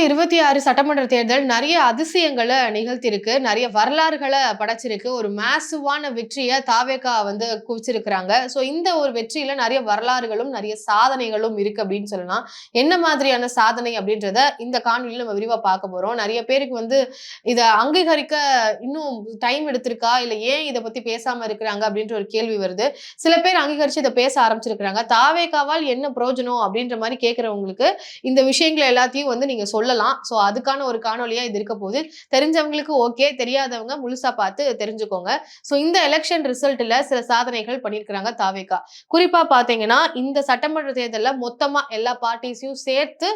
2026 சட்டமன்ற தேர்தல் நிறைய அதிசயங்களை நிகழ்த்தியிருக்கு. நிறைய வரலாறுகள படைச்சிருக்கு. ஒரு மேசிவான வெற்றிய தாவேகா வந்து குவிச்சிருக்கிறாங்க. ஸோ இந்த ஒரு வெற்றியில நிறைய வரலாறுகளும், நிறைய சாதனைகளும் இருக்கு அப்படின்னு சொல்லலாம். என்ன மாதிரியான சாதனை அப்படின்றத இந்த காணொளியில நம்ம விரிவா பார்க்க போறோம். நிறைய பேருக்கு வந்து இத அங்கீகரிக்க இன்னும் டைம் எடுத்திருக்கா? இல்ல ஏன் இத பத்தி பேசாம இருக்கிறாங்க? அப்படின்ற ஒரு கேள்வி வருது. சில பேர் அங்கீகரிச்சு இத பேச ஆரம்பிச்சிருக்கிறாங்க. தாவேகாவால் என்ன பிரயோஜனம்? அப்படின்ற மாரி கேட்கிறவங்களுக்கு இந்த விஷயங்கள் எல்லாத்தையும் வந்து நீங்க சொல்லலாம். சோ அதுக்கான ஒரு காணொளியா இது இருக்க போகுது. தெரிஞ்சவங்களுக்கு ஓகே, தெரியாதவங்க முழுசா பார்த்து தெரிஞ்சுக்கோங்க. சோ இந்த எலக்ஷன் ரிசல்ட்ல சில சாதனைகள் பண்ணியிருக்கிறாங்க தாவேகா. குறிப்பா பார்த்தீங்கன்னா, இந்த சட்டமன்ற தேர்தல்ல மொத்தமா எல்லா பார்ட்டிஸையும் சேர்த்து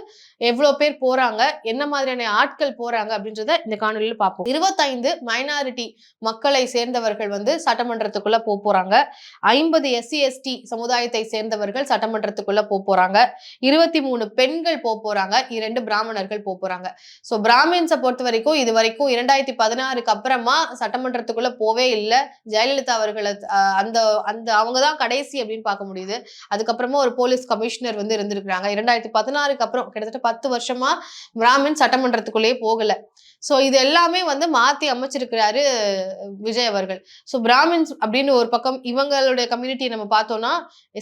எவ்வளோ பேர் போறாங்க, என்ன மாதிரியான ஆட்கள் போறாங்க அப்படின்றத இந்த காணொளியில பார்ப்போம். 25 மைனாரிட்டி மக்களை சேர்ந்தவர்கள் வந்து சட்டமன்றத்துக்குள்ள போறாங்க. 50 எஸ்சி, எஸ்டி சமுதாயத்தை சேர்ந்தவர்கள் சட்டமன்றத்துக்குள்ள போறாங்க. 23 பெண்கள் போறாங்க. 2 பிராமணர்கள் போறாங்க. சோ பிராமின்ஸ பொறுத்த வரைக்கும் இது வரைக்கும் 2016க்கு அப்புறமா சட்டமன்றத்துக்குள்ள போவே இல்ல. ஜெயலலிதா அவர்கள அந்த அந்த அவங்க தான் கடைசி அப்படின்னு பார்க்க முடியுது. அதுக்கப்புறமா ஒரு போலீஸ் கமிஷனர் வந்து இருந்திருக்காங்க. 2016க்கு அப்புறம் கிட்டத்தட்ட 10 வருஷமா பிராமின் சட்டமன்றத்துக்குள்ளேயே போகல. சோ இது எல்லாமே வந்து மாத்தி அமைச்சிருக்கிறாரு விஜய் அவர்கள். சோ பிராமின்ஸ் அப்படின்னு ஒரு பக்கம் இவங்களுடைய கம்யூனிட்டி நம்ம பார்த்தோம்னா,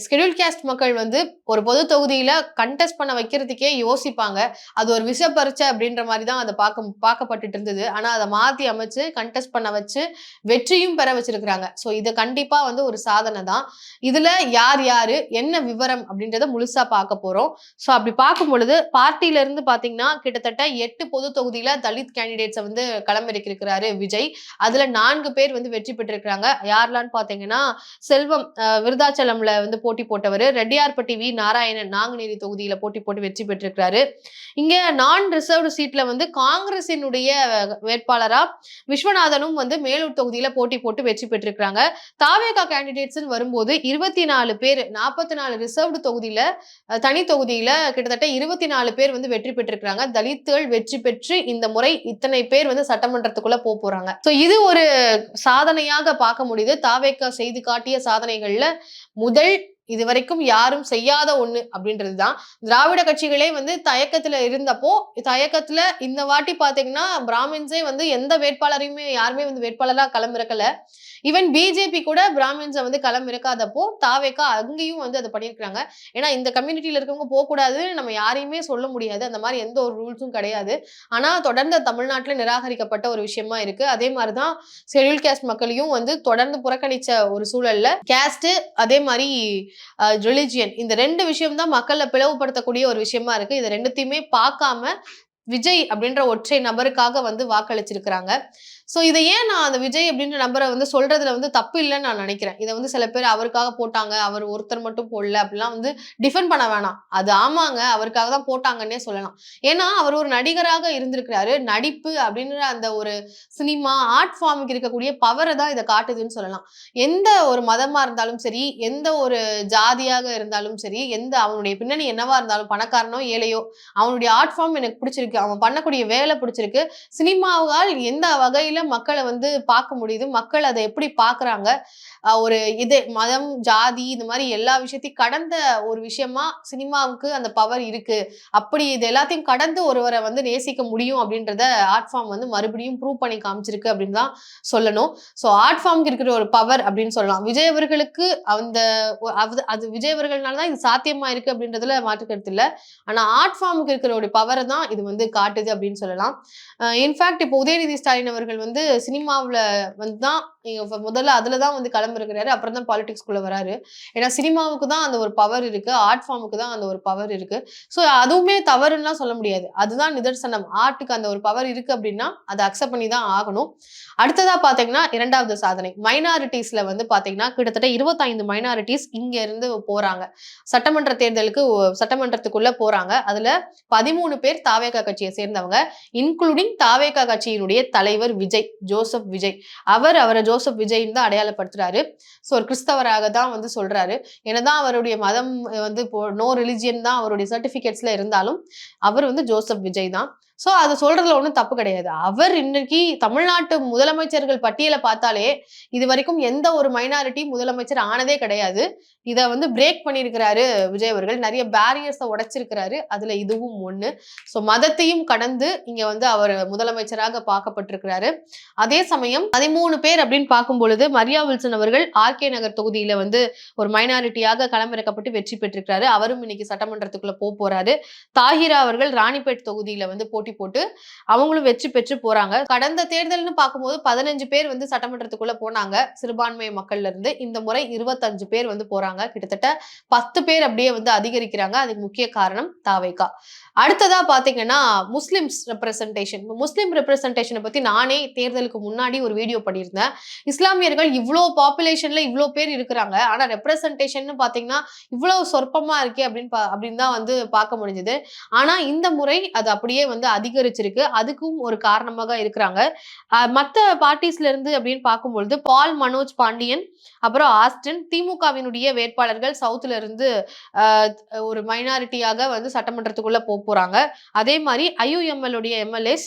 ஷெட்யூல் காஸ்ட் மக்கள் வந்து ஒரு பொது தொகுதியில கண்டெஸ்ட் பண்ண வைக்கிறதுக்கே யோசிப்பாங்க. அது ஒரு விஷ பரீட்சை அப்படின்ற மாதிரி தான் அதை பார்க்கப்பட்டுட்டு இருந்தது. ஆனா அதை மாத்தி அமைச்சு கண்டெஸ்ட் பண்ண வச்சு வெற்றியும் பெற வச்சிருக்கிறாங்க. சோ இது கண்டிப்பா வந்து ஒரு சாதனை தான். இதுல யார் யாரு என்ன விவரம் அப்படின்றத முழுசா பார்க்க போறோம். சோ அப்படி பார்க்கும் பொழுது பார்ட்டியில இருந்து பாத்தீங்கன்னா கிட்டத்தட்ட 8 பொது தொகுதியில தலித் கேண்டிடேட்ஸை வந்து களமிறக்கிருக்கிறாரு விஜய். அதுல 4 பேர் வந்து வெற்றி பெற்றிருக்கிறாங்க. யாரெல்லாம் பாத்தீங்கன்னா செல்வம் விருதாச்சலம்ல வந்து போட்டி போட்டவர், ரெட்டியார்பட்டி வி நாராயணன் நாங்குநேரி தொகுதியில போட்டி போட்டு வெற்றி பெற்றிருக்கிறாரு. இங்க நான் ரிசர்வ்டு சீட்ல வந்து காங்கிரசினுடைய வேட்பாளரா விஸ்வநாதனும் வந்து மேலூர் தொகுதியில போட்டி போட்டு வெற்றி பெற்றிருக்கிறாங்க. தாவேகா கேண்டிடேட்ஸ் வரும்போது 24 பேர் 44 ரிசர்வ்டு தொகுதியில தனி தொகுதியில கிட்டத்தட்ட 24 பேர் வந்து வெற்றி பெற்றிருக்கிறாங்க. தலித்துகள் வெற்றி பெற்று இந்த முறை இத்தனை பேர் வந்து சட்டமன்றத்துக்குள்ள போறாங்க. சோ இது ஒரு சாதனையாக பார்க்க முடியுது. தாவேகா செய்து காட்டிய சாதனைகள்ல முதல் இதுவரைக்கும் யாரும் செய்யாத ஒண்ணு அப்படின்றதுதான். திராவிட கட்சிகளே வந்து தயக்கத்துல இருந்தப்போ தயக்கத்துல இந்த வாட்டி பாத்தீங்கன்னா பிராமின்ஸே வந்து எந்த வேட்பாளரையுமே யாருமே வந்து வேட்பாளரா களமிறக்கல. ஈவன் பிஜேபி கூட பிராமின்ஸை வந்து களமிறக்காதப்போ தாவேகா அங்கேயும் வந்து அதை பண்ணியிருக்கிறாங்க. ஏன்னா இந்த கம்யூனிட்டியில இருக்கவங்க போகக்கூடாதுன்னு நம்ம யாரையுமே சொல்ல முடியாது. அந்த மாதிரி எந்த ஒரு ரூல்ஸும் கிடையாது. ஆனா தொடர்ந்து தமிழ்நாட்டுல நிராகரிக்கப்பட்ட ஒரு விஷயமா இருக்கு. அதே மாதிரிதான் ஷெட்யூல் காஸ்ட் மக்களையும் வந்து தொடர்ந்து புறக்கணிச்ச ஒரு சூழல்ல காஸ்ட் அதே மாதிரி ரிலிஜியன் இந்த 2 விஷயம் தான் மக்களை பிளவுபடுத்தக்கூடிய ஒரு விஷயமா இருக்கு. இது ரெண்டுத்தையுமே பார்க்காம விஜய் அப்படின்ற ஒற்றை நபருக்காக வந்து வாக்களிச்சிருக்கிறாங்க. சோ இதை ஏன் நான் அந்த விஜய் அப்படின்ற நபரை வந்து சொல்றதுல வந்து தப்பு இல்லைன்னு நான் நினைக்கிறேன். இதை வந்து சில பேர் அவருக்காக போட்டாங்க, அவர் ஒருத்தர் மட்டும் போடல அப்படிலாம் வந்து டிஃபெண்ட் பண்ண வேணாம். அது ஆமாங்க அவருக்காக தான் போட்டாங்கன்னே சொல்லலாம். ஏன்னா அவர் ஒரு நடிகராக இருந்திருக்கிறாரு. நடிப்பு அப்படின்ற அந்த ஒரு சினிமா ஆர்ட் ஃபார்முக்கு இருக்கக்கூடிய பவரை தான் இதை காட்டுதுன்னு சொல்லலாம். எந்த ஒரு மதமா இருந்தாலும் சரி, எந்த ஒரு ஜாதியாக இருந்தாலும் சரி, எந்த அவனுடைய பின்னணி என்னவா இருந்தாலும் பணக்காரனோ ஏழையோ அவனுடைய ஆர்ட் ஃபார்ம் எனக்கு பிடிச்சிருக்கு, அவன் பண்ணக்கூடிய வேலை பிடிச்சிருக்கு. சினிமாவால் எந்த வகையில மக்களை வந்து பார்க்க முடியுது, மக்கள் அதை எப்படி பார்க்கறாங்க, ஒரு இது மதம் ஜாதி இந்த மாதிரி எல்லா விஷயத்தையும் கடந்த ஒரு விஷயமா சினிமாவுக்கு அந்த பவர் இருக்கு. அப்படி இது எல்லாத்தையும் கடந்து ஒருவரை வந்து நேசிக்க முடியும் அப்படின்றத ஆர்ட் ஃபார்ம் வந்து மறுபடியும் ப்ரூவ் பண்ணி காமிச்சிருக்கு அப்படின்னு தான் சொல்லணும். ஸோ ஆர்ட் ஃபார்முக்கு இருக்கிற ஒரு பவர் அப்படின்னு சொல்லலாம். விஜய் அவர்களுக்கு அந்த அது விஜய் அவர்கள்னால தான் இது சாத்தியமா இருக்கு அப்படின்றதுல மாற்றுக்கிறது இல்லை. ஆனா ஆர்ட் ஃபார்முக்கு இருக்கிற ஒரு பவரை தான் இது வந்து காட்டுது அப்படின்னு சொல்லலாம். இன்ஃபேக்ட் இப்போ உதயநிதி ஸ்டாலின் அவர்கள் வந்து சினிமாவில் வந்து தான் முதல்ல அதுலதான் வந்து களமிறக்கிறாரு. அப்புறம் தான் பாலிடிக்ஸ்குள்ள வராரு. ஏன்னா சினிமாவுக்கு தான் அந்த ஒரு பவர் இருக்கு, ஆர்ட் ஃபார்முக்கு தான் அந்த ஒரு பவர் இருக்கு. ஸோ அதுவுமே தவறுன்னு சொல்ல முடியாது. அதுதான் நிதர்சனம். ஆர்ட்டுக்கு அந்த ஒரு பவர் இருக்கு அப்படின்னா அதை அக்செப்ட் பண்ணி தான் ஆகணும். அடுத்ததா பாத்தீங்கன்னா 2வது சாதனை மைனாரிட்டிஸ்ல வந்து பாத்தீங்கன்னா கிட்டத்தட்ட 25 மைனாரிட்டிஸ் இங்க இருந்து போறாங்க. சட்டமன்ற தேர்தலுக்கு சட்டமன்றத்துக்குள்ள போறாங்க. அதுல 13 பேர் தாவேகா கட்சியை சேர்ந்தவங்க, இன்க்ளூடிங் தாவேகா கட்சியினுடைய தலைவர் விஜய் ஜோசப் விஜய். அவரை ஜோசப் விஜய் தான் அடையாளப்படுத்துறாரு. ஸோ ஒரு கிறிஸ்தவராக தான் வந்து சொல்றாரு. என்னதான் அவருடைய மதம் வந்து இப்போ நோ ரிலிஜியன் தான் அவருடைய சர்டிபிகேட்ஸ்ல இருந்தாலும் அவர் வந்து ஜோசப் விஜய் தான். சோ அது சொல்றதுல ஒண்ணும் தப்பு கிடையாது. அவர் இன்னைக்கு தமிழ்நாட்டு முதலமைச்சர்கள் பட்டியல பார்த்தாலே இதுவரைக்கும் எந்த ஒரு மைனாரிட்டி முதலமைச்சர் ஆனதே கிடையாது. இத வந்து பிரேக் பண்ணியிருக்கிறாரு விஜய் அவர்கள். நிறைய பேரியர்ஸ உடைச்சிருக்கிறாரு. அதுல இதுவும் ஒண்ணு. சோ மதத்தையும் கடந்து இங்க வந்து அவர் முதலமைச்சராக பார்க்கப்பட்டிருக்கிறாரு. அதே சமயம் 13 பேர் அப்படின்னு பார்க்கும் பொழுது மரியா வில்சன் அவர்கள் ஆர்கே நகர் தொகுதியில வந்து ஒரு மைனாரிட்டியாக களமிறக்கப்பட்டு வெற்றி பெற்றிருக்கிறாரு. அவரும் இன்னைக்கு சட்டமன்றத்துக்குள்ள போறாரு. தாஹிரா அவர்கள் ராணிப்பேட் தொகுதியில வந்து போட்டி போட்டு அவங்களும் வெற்றி பெற்று போறாங்க. கடந்த தேர்தல்னு பார்க்கும்போது 15 பேர் வந்து சட்டமன்றத்துக்குள்ள போனாங்க சிறுபான்மை மக்கள்ல இருந்து. இந்த முறை 25 பேர் வந்து போறாங்க. கிட்டத்தட்ட 10 பேர் அப்படியே வந்து அதிகரிக்கிறாங்க. அதுக்கு முக்கிய காரணம் தாவேகா. அடுத்ததா பாத்தீங்கன்னா முஸ்லிம்ஸ் ரெப்ரசன்டேஷன். முஸ்லிம் ரெப்ரசன்டேஷனை பத்தி நானே தேர்தலுக்கு முன்னாடி ஒரு வீடியோ பண்ணியிருந்தேன். இஸ்லாமியர்கள் இவ்வளோ பாப்புலேஷன்ல இவ்வளோ பேர் இருக்கிறாங்க. ஆனா ரெப்ரசன்டேஷன் பாத்தீங்கன்னா இவ்வளவு சொற்பமா இருக்கே அப்படின்னு தான் வந்து பார்க்க முடிஞ்சது. ஆனா இந்த முறை அது அப்படியே வந்து அதிகரிச்சிருக்கு. அதுக்கும் ஒரு காரணமாக இருக்கிறாங்க. மத்த பார்ட்டிஸ்ல இருந்து அப்படின்னு பார்க்கும்பொழுது பால் மனோஜ் பாண்டியன், அப்புறம் ஆஸ்டின், திமுகவினுடைய வேட்பாளர்கள் சவுத்ல இருந்து ஒரு மைனாரிட்டியாக வந்து சட்டமன்றத்துக்குள்ள போறாங்க. அதே மாதிரி IUML உடைய MLAs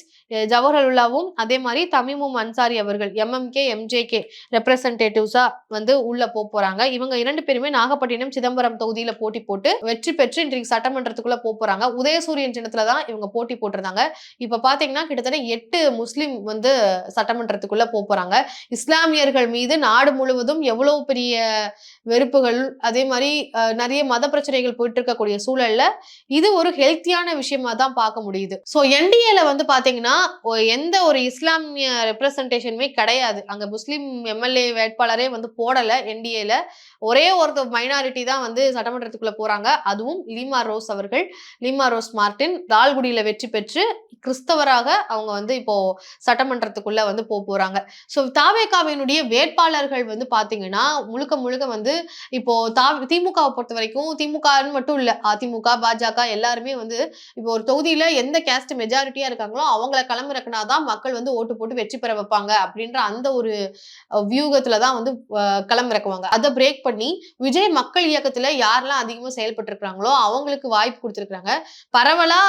ஜவஹர்லாவும் அதே மாதிரி தமீமும் அன்சாரி அவர்கள் MMK MJK ரெப்ரசன்டேட்டிவ்ஸா வந்து உள்ள போறாங்க. இவங்க 2 பேருமே நாகப்பட்டினம் சிதம்பரம் தொகுதியில போட்டி போட்டு வெற்றி பெற்று இன்றைக்கு சட்டமன்றத்துக்குள்ள போறாங்க. உதயசூரியன் சின்னத்துல தான் இவங்க போட்டி போட்டிருந்தாங்க. இப்ப பாத்தீங்கன்னா கிட்டத்தட்ட 8 முஸ்லிம் வந்து சட்டமன்றத்துக்குள்ள போறாங்க. இஸ்லாமியர்கள் மீது நாடு முழுவதும் எவ்வளவு பெரிய வெறுப்புகள், அதே மாதிரி நிறைய மத பிரச்சனைகள் போயிட்டு இருக்கக்கூடிய சூழல்ல இது ஒரு ஹெல்த்தியான விஷயமா தான் பார்க்க முடியுது. சோ NDAல வந்து பாத்தீங்கன்னா எந்த ஒரு இஸ்லாமிய ரெப்ரசன்டேஷனுமே கிடையாது. அங்க முஸ்லிம் MLA வேட்பாளரே வந்து போடல NDAல. ஒரே ஒரு மைனாரிட்டி தான் வந்து சட்டமன்றத்துக்குள்ள போறாங்க. அதுவும் லீமா ரோஸ் அவர்கள், லீமா ரோஸ் மார்டின் லால்குடியில வெற்றி பெற்று கிறிஸ்தவராக அவங்க வந்து இப்போ சட்டமன்றத்துக்குள்ள வந்து போறாங்க. சோ தாவேகாவினுடைய வேட்பாளர்கள் வந்து பாத்தீங்கன்னா முழுக்க முழுக்க வந்து இப்போ திமுகவை பொறுத்த வரைக்கும் திமுகன்னு மட்டும் இல்ல, அதிமுக, பாஜக எல்லாருமே வந்து இப்போ ஒரு தொகுதியில எந்த கேஸ்ட் மெஜாரிட்டியா இருக்காங்களோ அவங்கள களமிறக்குனாதான் மக்கள் வந்து ஓட்டு போட்டு வெற்றி பெற வைப்பாங்க அப்படின்ற அந்த ஒரு வியூகத்துலதான் வந்து களமிறக்குவாங்க. அதை பிரேக் பண்ணி விஜய் மக்கள் இயக்கத்துல யாரெல்லாம் அதிகமா செயல்பட்டு இருக்கிறாங்களோ அவங்களுக்கு வாய்ப்பு கொடுத்திருக்காங்க. பரவலா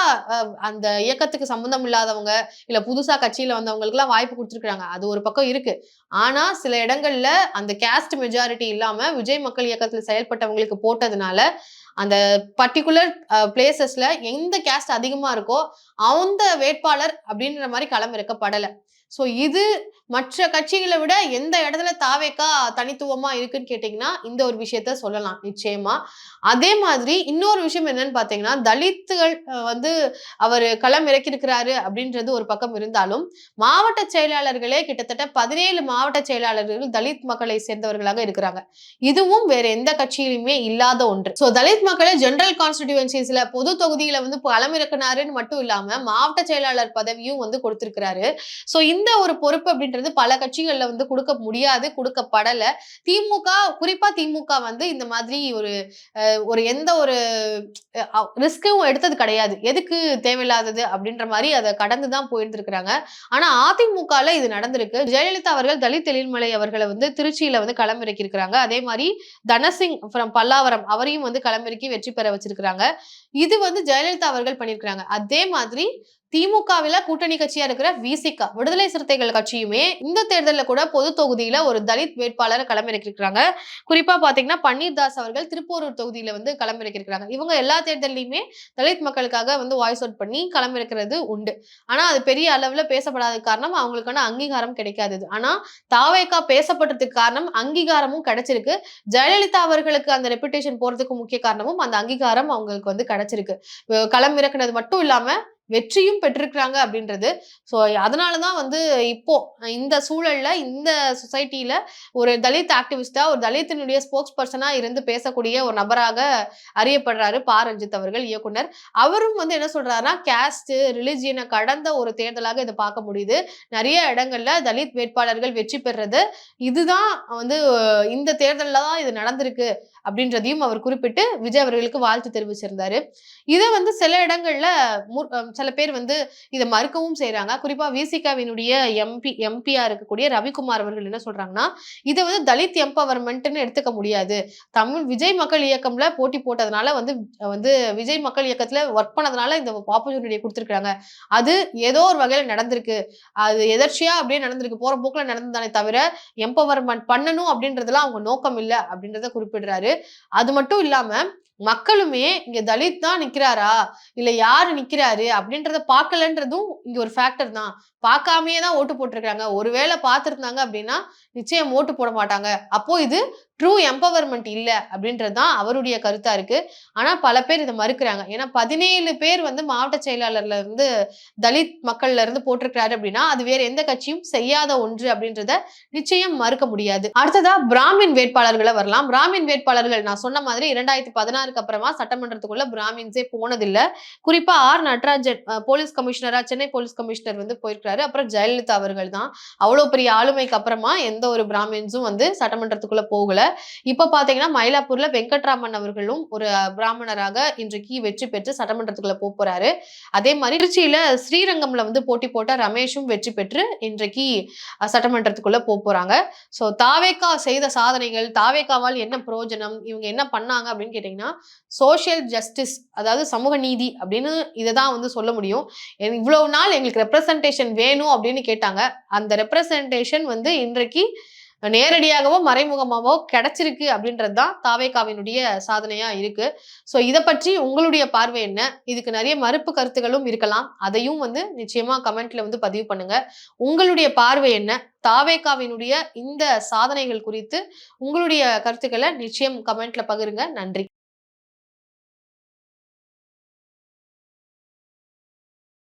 அந்த இயக்கத்துக்கு சம்பந்தம் இல்லாதவங்க இல்ல புதுசா கட்சியில வந்தவங்களுக்கு எல்லாம் வாய்ப்பு கொடுத்திருக்காங்க. அது ஒரு பக்கம் இருக்கு. ஆனா சில இடங்கள்ல அந்த கேஸ்ட் மெஜாரிட்டி இல்லாம விஜய் மக்கள் இயக்கத்துல செயல்பட்டவங்களுக்கு போட்டதுனால அந்த பர்டிகுலர் பிளேசஸ்ல எந்த கேஸ்ட் அதிகமா இருக்கோ அந்த வேட்பாளர் அப்படின்ற மாதிரி களமிறக்கப்படல. சோ இது மற்ற கட்சிகளை விட எந்த இடத்துல தாவேகா தனித்துவமா இருக்குன்னு கேட்டீங்கன்னா இந்த ஒரு விஷயத்த சொல்லலாம் நிச்சயமா. அதே மாதிரி இன்னொரு விஷயம் என்னன்னு பாத்தீங்கன்னா தலித்துகள் வந்து அவர் களம் இறக்கியிருக்கிறாரு அப்படின்றது ஒரு பக்கம் இருந்தாலும் மாவட்ட செயலாளர்களே கிட்டத்தட்ட 17 மாவட்ட செயலாளர்கள் தலித் மக்களை சேர்ந்தவர்களாக இருக்கிறாங்க. இதுவும் வேற எந்த கட்சியிலுமே இல்லாத ஒன்று. சோ தலித் மக்களை ஜெனரல் கான்ஸ்டிடியூவன்சிஸ்ல பொது தொகுதியில வந்து களம் இறக்குனாருன்னு மட்டும் இல்லாம மாவட்ட செயலாளர் பதவியும் வந்து கொடுத்திருக்கிறாரு. சோ இந்த ஒரு பொறுப்பு அப்படின்றது பல கட்சிகள்ல வந்து கொடுக்க முடியாது, கொடுக்கப்படல. குறிப்பா திமுக வந்து இந்த மாதிரி ஒரு எந்த ஒரு ரிஸ்க்கும் எடுத்தது கிடையாது. எதுக்கு தேவையில்லாதது அப்படின்ற மாதிரி அதை கடந்துதான் போயிருந்திருக்கிறாங்க. ஆனா அதிமுகல இது நடந்திருக்கு. ஜெயலலிதா அவர்கள் தலித் எழில்மலை அவர்களை வந்து திருச்சியில வந்து களமிறக்கி இருக்கிறாங்க. அதே மாதிரி தனசிங் ஃப்ரம் பல்லாவரம் அவரையும் வந்து களமிறக்கி வெற்றி பெற வச்சிருக்கிறாங்க. இது வந்து ஜெயலலிதா அவர்கள் பண்ணியிருக்கிறாங்க. அதே மாதிரி திமுகவில கூட்டணி கட்சியா இருக்கிற விசிக விடுதலை சிறுத்தைகள் கட்சியுமே இந்த தேர்தலில் கூட பொது தொகுதியில ஒரு தலித் வேட்பாளரை களமிறக்கிருக்கிறாங்க. குறிப்பா பாத்தீங்கன்னா பன்னீர்தாஸ் அவர்கள் திருப்போரூர் தொகுதியில வந்து களமிறக்கிருக்கிறாங்க. இவங்க எல்லா தேர்தலையுமே தலித் மக்களுக்காக வந்து வாய்ஸ் அவுட் பண்ணி களமிறக்கிறது உண்டு. ஆனா அது பெரிய அளவுல பேசப்படாத காரணம் அவங்களுக்கான அங்கீகாரம் கிடைக்காதது. ஆனா தாவேகா பேசப்பட்டதுக்கு காரணம் அங்கீகாரமும் கிடைச்சிருக்கு. ஜெயலலிதா அவர்களுக்கு அந்த ரெப்புடேஷன் போறதுக்கு முக்கிய காரணமும் அந்த அங்கீகாரம் அவங்களுக்கு வந்து கிடைச்சிருக்கு. களமிறக்குனது மட்டும் இல்லாம வெற்றியும் பெற்றிருக்கிறாங்க அப்படின்றது. சோ அதனாலதான் வந்து இப்போ இந்த சூழல்ல இந்த சொசைட்டில ஒரு தலித் ஆக்டிவிஸ்டா ஒரு தலித்தினுடைய ஸ்போக்ஸ் பர்சனா இருந்து பேசக்கூடிய ஒரு நபராக அறியப்படுறாரு ரஞ்சித் அவர்கள் இயக்குனர். அவரும் வந்து என்ன சொல்றாருன்னா கேஸ்ட் ரிலிஜியனை கடந்த ஒரு தேர்தலாக இதை பார்க்க முடியுது. நிறைய இடங்கள்ல தலித் வேட்பாளர்கள் வெற்றி பெறது இதுதான் வந்து இந்த தேர்தல்ல தான் இது நடந்திருக்கு அப்படின்றதையும் அவர் குறிப்பிட்டு விஜய் அவர்களுக்கு வாழ்த்து தெரிவிச்சிருந்தாரு. இத வந்து சில இடங்கள்ல சில பேர் வந்து இத மறுக்கவும் செய்றாங்க. குறிப்பா விசிகாவினுடைய எம்பியா இருக்கக்கூடிய ரவிக்குமார் அவர்கள் என்ன சொல்றாங்கன்னா, இத வந்து தலித் எம்பவர்மென்ட்ன்னு எடுத்துக்க முடியாது. விஜய் மக்கள் இயக்கம்ல போட்டி போட்டதுனால வந்து வந்து விஜய் மக்கள் இயக்கத்துல ஒர்க் பண்ணதுனால இந்த ஆப்பர்ச்சுனிட்டிய குடுத்துருக்காங்க. அது ஏதோ ஒரு வகையில நடந்திருக்கு. அது எதர்ச்சியா அப்படியே நடந்திருக்கு. போற போக்குல நடந்ததானே தவிர, எம்பவர்மென்ட் பண்ணணும் அப்படின்றதுலாம் அவங்க நோக்கம் இல்ல அப்படின்றத குறிப்பிடுறாரு. அது மட்டும் இல்லாம, மக்களுமே இங்க தலித் தான் நிக்கிறாரா? இல்ல யாரு நிக்கிறாரு? அப்படின்றத பார்க்கலன்றதும் இங்க ஒரு ஃபேக்டர் தான். பார்க்காமயே தான் ஓட்டு போட்டுருக்காங்க. ஒருவேள பார்த்திருந்தாங்க அப்படின்னா, நிச்சயம் ஓட்டு போட மாட்டாங்க. அப்போ இது ட்ரூ எம்பவர்மென்ட் இல்ல அப்படின்றது தான் அவருடைய கருத்தா இருக்கு. ஆனா பல பேர் இத மறுக்கிறாங்க. ஏன்னா 17 பேர் வந்து மாவட்ட செயலாளர்ல இருந்து தலித் மக்கள்ல இருந்து போட்டிருக்கிறாரு அப்படின்னா, அது வேற எந்த கட்சியும் செய்யாத ஒன்று அப்படின்றத நிச்சயம் மறுக்க முடியாது. அடுத்ததா பிராமின் வேட்பாளர்கள வரலாம். பிராமின் வேட்பாளர்கள் நான் சொன்ன மாதிரி 2016க்கு அப்புறமா சட்டமன்றத்துக்குள்ள பிராமின்ஸே போனதில்ல. குறிப்பா ஆர். நடராஜன் போலீஸ் கமிஷனரா சென்னை போலீஸ் கமிஷனர் வந்து போயிருக்கிறாரு. அப்புறம் ஜெயலலிதா அவர்கள் தான். அவ்வளோ பெரிய ஆளுமைக்கு அப்புறமா எந்த ஒரு பிராமின்ஸும் வந்து சட்டமன்றத்துக்குள்ள போகல. இப்ப பாத்தீங்கன்னா மயிலாப்பூர்ல வெங்கட்ராமன் அவர்களும் ஒரு பிராமணராக இன்றைக்கு வெற்றி பெற்று சட்டமன்றத்துக்குள்ள போறாரு. அதே மாதிரி திருச்சியில ஸ்ரீரங்கம்ல வந்து போட்டி போட்ட ரமேஷும் வெற்றி பெற்று இன்றைக்கு சட்டமன்றத்துக்குள்ள போறாங்க. சோ தாவேகா செய்த சாதனைகள், தாவேகாவால் என்ன பிரயோஜனம், இவங்க என்ன பண்ணாங்க அப்படின்னு கேட்டீங்கன்னா, சோசியல் ஜஸ்டிஸ் அதாவது சமூக நீதி அப்படின்னு இததான் வந்து சொல்ல முடியும். இவ்வளவு நாள் எங்களுக்கு ரெப்ரசன்டேஷன் வேணும் அப்படின்னு கேட்டாங்க. அந்த ரெப்ரசன்டேஷன் வந்து இன்றைக்கு நேரடியாகவோ மறைமுகமாவோ கிடைச்சிருக்கு அப்படின்றது தான் தாவேகாவினுடைய சாதனையா இருக்கு. சோ இத பற்றி உங்களுடைய பார்வை என்ன? இதுக்கு நிறைய மறுப்பு கருத்துகளும் இருக்கலாம். அதையும் வந்து நிச்சயமா கமெண்ட்ல வந்து பதிவு பண்ணுங்க. உங்களுடைய பார்வை என்ன? தாவேகாவினுடைய இந்த சாதனைகள் குறித்து உங்களுடைய கருத்துக்கள நிச்சயம் கமெண்ட்ல பகிருங்க. நன்றி.